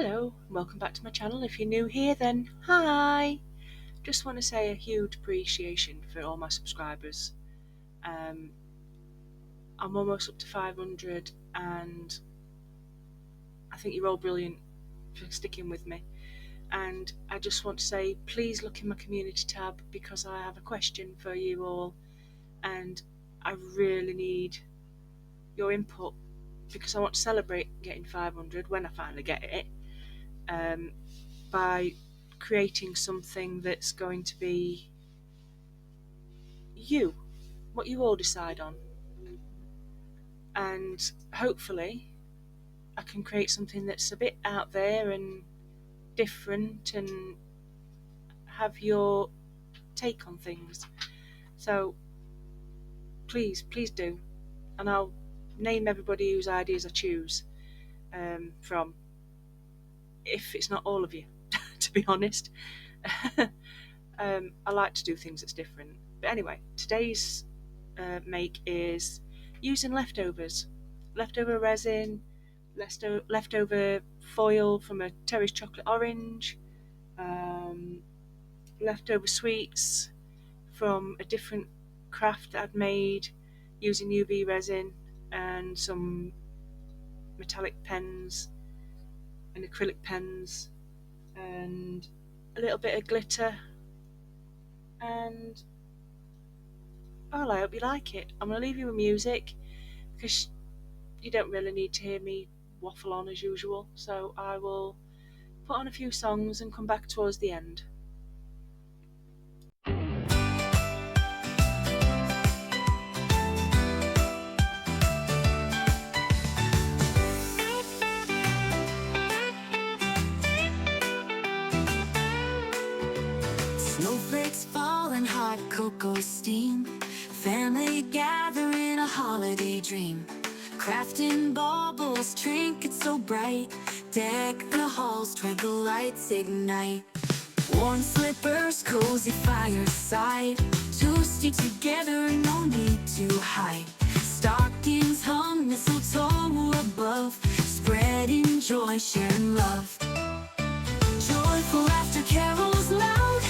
Hello, welcome back to my channel. If you're new here, then hi! Just want to say a huge appreciation for all my subscribers. I'm almost up to 500 and I think you're all brilliant for sticking with me. And I just want to say, please look in my community tab because I have a question for you all and I really need your input because I want to celebrate getting 500 when I finally get it. By creating something that's going to be what you all decide on, and hopefully I can create something that's a bit out there and different and have your take on things. So please do, and I'll name everybody whose ideas I choose from, if it's not all of you to be honest. I like to do things that's different. But anyway, today's make is using leftovers. Leftover resin, leftover foil from a Terry's chocolate orange, leftover sweets from a different craft that I'd made using UV resin and some metallic pens and acrylic pens and a little bit of glitter. And I hope you like it. I'm going to leave you with music because you don't really need to hear me waffle on as usual, so I will put on a few songs and come back towards the end. Snowflakes falling, hot cocoa steam, family gathering, a holiday dream. Crafting baubles, trinkets so bright, deck the halls, twinkle lights ignite. Worn slippers, cozy fireside, toasty together, no need to hide. Stockings hung, mistletoe above, spreading joy, sharing love. Joyful laughter, carols loud,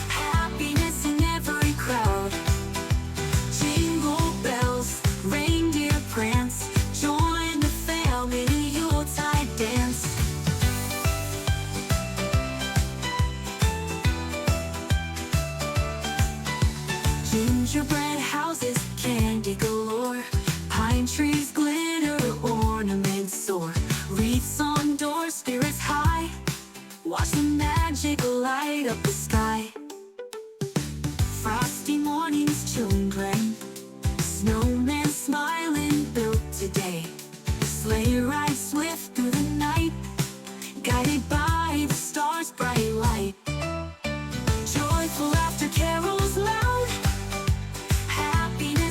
happiness in every crowd. Jingle bells, reindeer prance, join the family in a Yuletide dance. Gingerbread houses, candy galore, pine trees glitter, ornaments soar. Wreaths on doors, spirits high, watch the magic light up the sky. Frosty mornings, children, snowmen smiling, built today. Sleigh ride swift through the night, guided by the stars' bright light. Joyful laughter, carols loud, happiness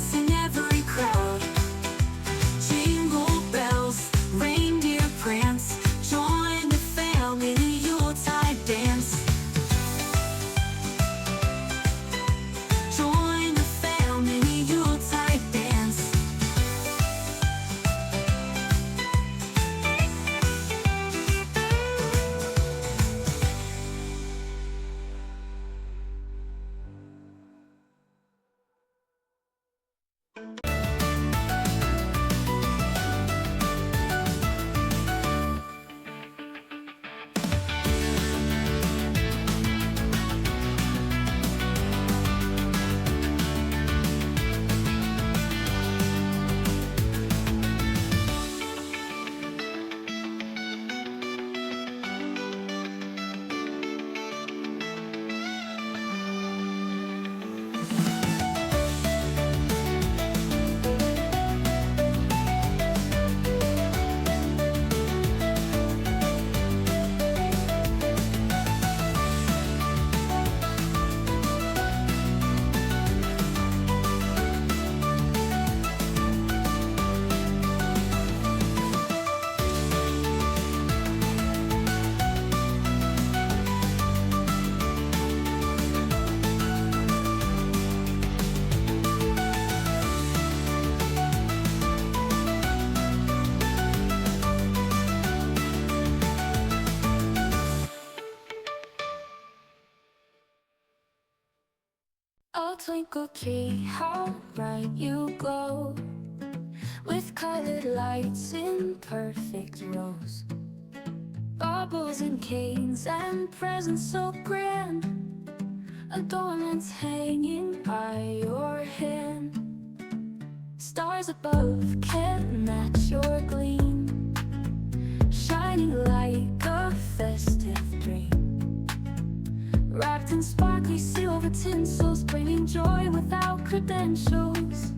Oh, twinkle tree, how bright you glow, with colored lights in perfect rows, baubles and canes and presents so grand, adornments hanging by your hand. Stars above can't match your gleam, shining like a festive dream, wrapped in sparkly silver tinsels, bringing joy without credentials.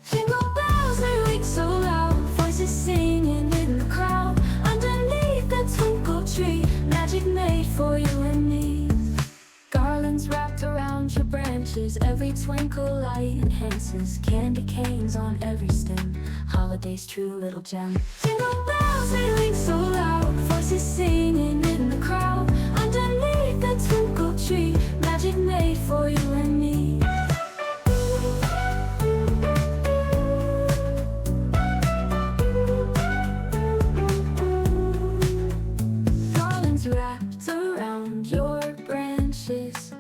Jingle bells, they ring so loud, voices singing in the crowd, underneath the twinkle tree, magic made for you and me. Garlands wrapped around your branches, every twinkle light enhances, candy canes on every stem, holiday's true little gem. Jingle bells, they ring so loud, voices singing in the crowd, underneath the twinkle tree, magic made for you and me. Garlands wrapped around your branches,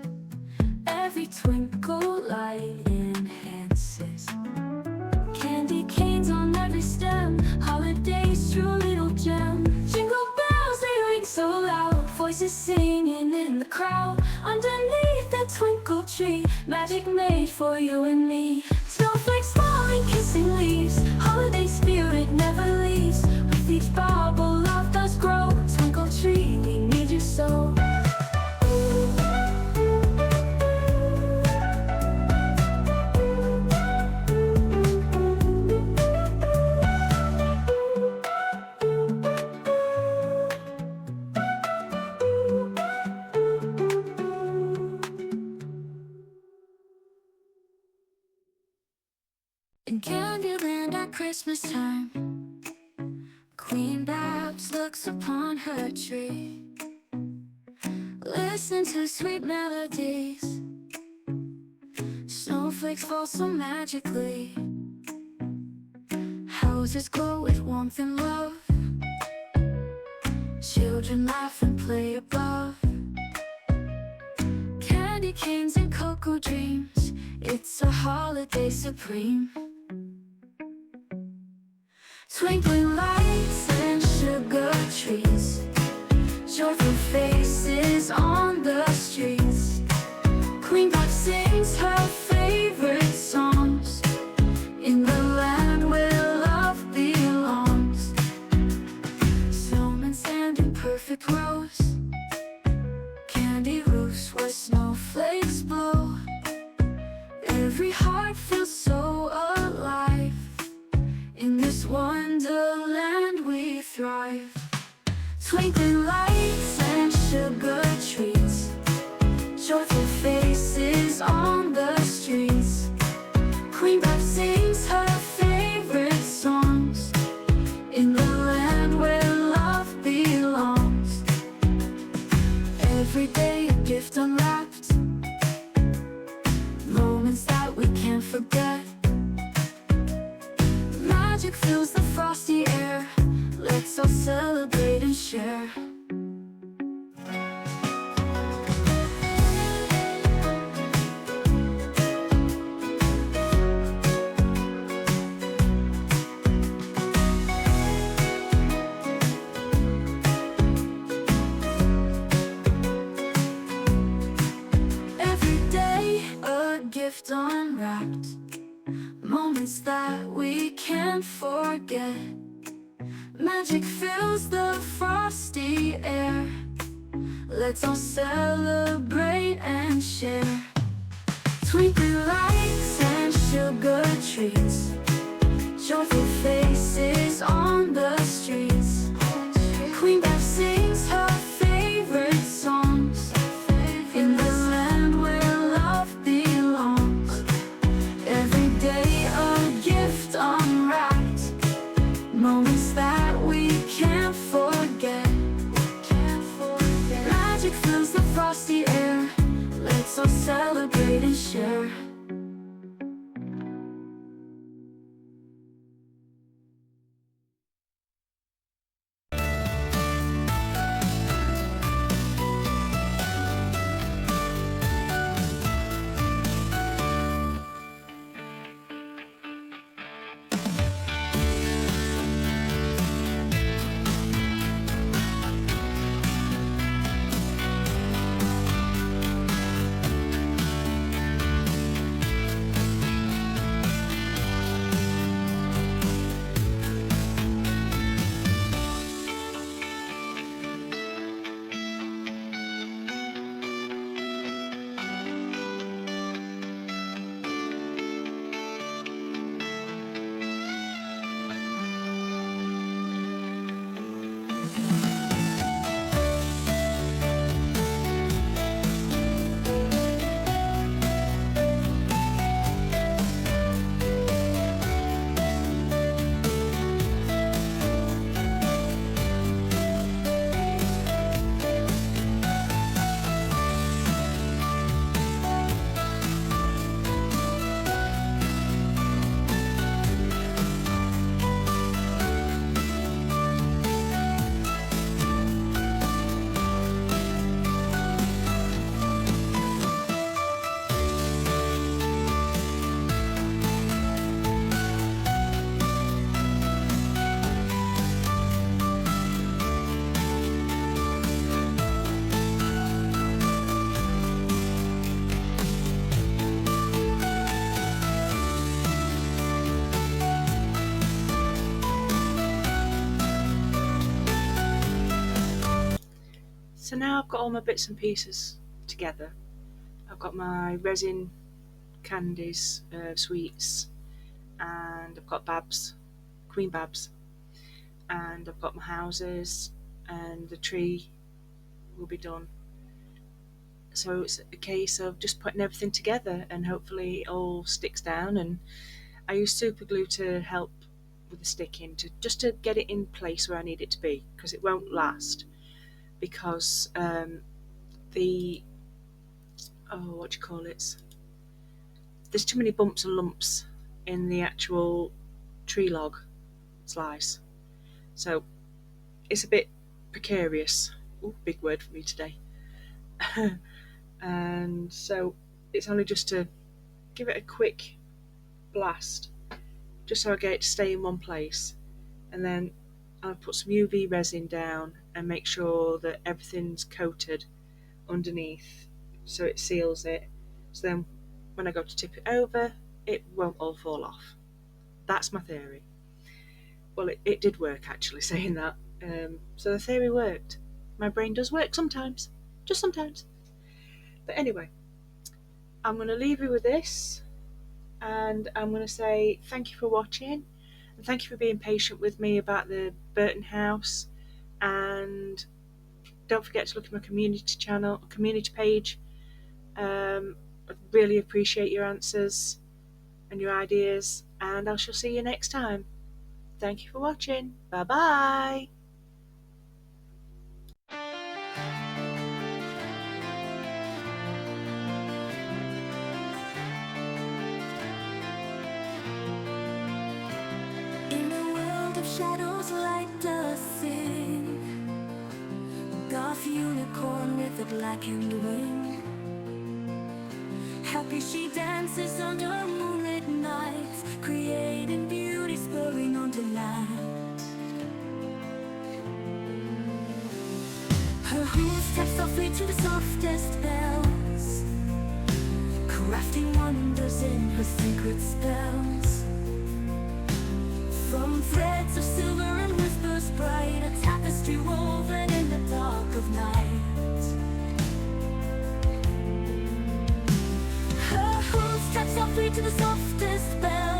every twinkle light enhances, candy canes on every stem, holiday's true little gem. Jingle bells, they ring so loud, voices singing in the crowd, underneath the twinkle tree, magic made for you and me. Snowflakes falling, kissing leaves, holiday spirit never leaves, with each bauble love does grow. Twinkle tree, we need you so. In Candyland at Christmas time, Queen Babs looks upon her tree, listen to sweet melodies, snowflakes fall so magically, houses glow with warmth and love, children laugh and play above, candy canes and cocoa dreams, it's a holiday supreme. Twinkling lights and sugar trees, joyful faces on the streets, Queen Bab sings her favorite songs, in the land where love belongs. Snowmen stand in perfect rows, candy roofs where snowflakes blow, every heart feels so alive, in this wonderland we thrive. Twinkling lights and sugar trees, joyful faces on the streets, Queen Bab sings her favorite songs, in the land where love belongs. Every day a gift unwrapped, moments that we can't forget, magic fills the frosty air, let's all celebrate and share. Every day a gift unwrapped, moments that we can't forget, magic fills the frosty air, let's all celebrate and share. Twinkling lights and sugar trees, joyful faces on the streets, Queen Bab sings her favorite songs, in the land where love belongs. Every day a gift unwrapped, moments that we can't forget, magic fills the frosty air, let's all celebrate and share. So now I've got all my bits and pieces together. I've got my resin candies, sweets, and I've got babs, queen babs, and I've got my houses, and the tree will be done. So it's a case of just putting everything together, and hopefully it all sticks down. And I use super glue to help with the sticking, to just to get it in place where I need it to be, because it won't last. Because the what do you call it? There's too many bumps and lumps in the actual tree log slice, so it's a bit precarious. Ooh, big word for me today. And so it's only just to give it a quick blast, just so I get it to stay in one place, and then I'll put some UV resin down and make sure that everything's coated underneath so it seals it. So then when I go to tip it over, it won't all fall off. That's my theory. Well, it did work actually, saying that. So the theory worked. My brain does work sometimes, just sometimes. But anyway, I'm going to leave you with this, and I'm going to say thank you for watching, and thank you for being patient with me about the Burton house. And don't forget to look at my community page. I really appreciate your answers and your ideas, and I shall see you next time. Thank you for watching. Bye bye. In a world of shadows, light does sing. Goth unicorn with a blackened wing. Happy she dances under moonlit nights, creating beauty, spurring on delight. Her hooves tap softly to the softest bells, crafting wonders in her secret spells. From threads of silver and whispers bright, a tapestry woven in the dark of night. Her hooves tap softly to the softest bells,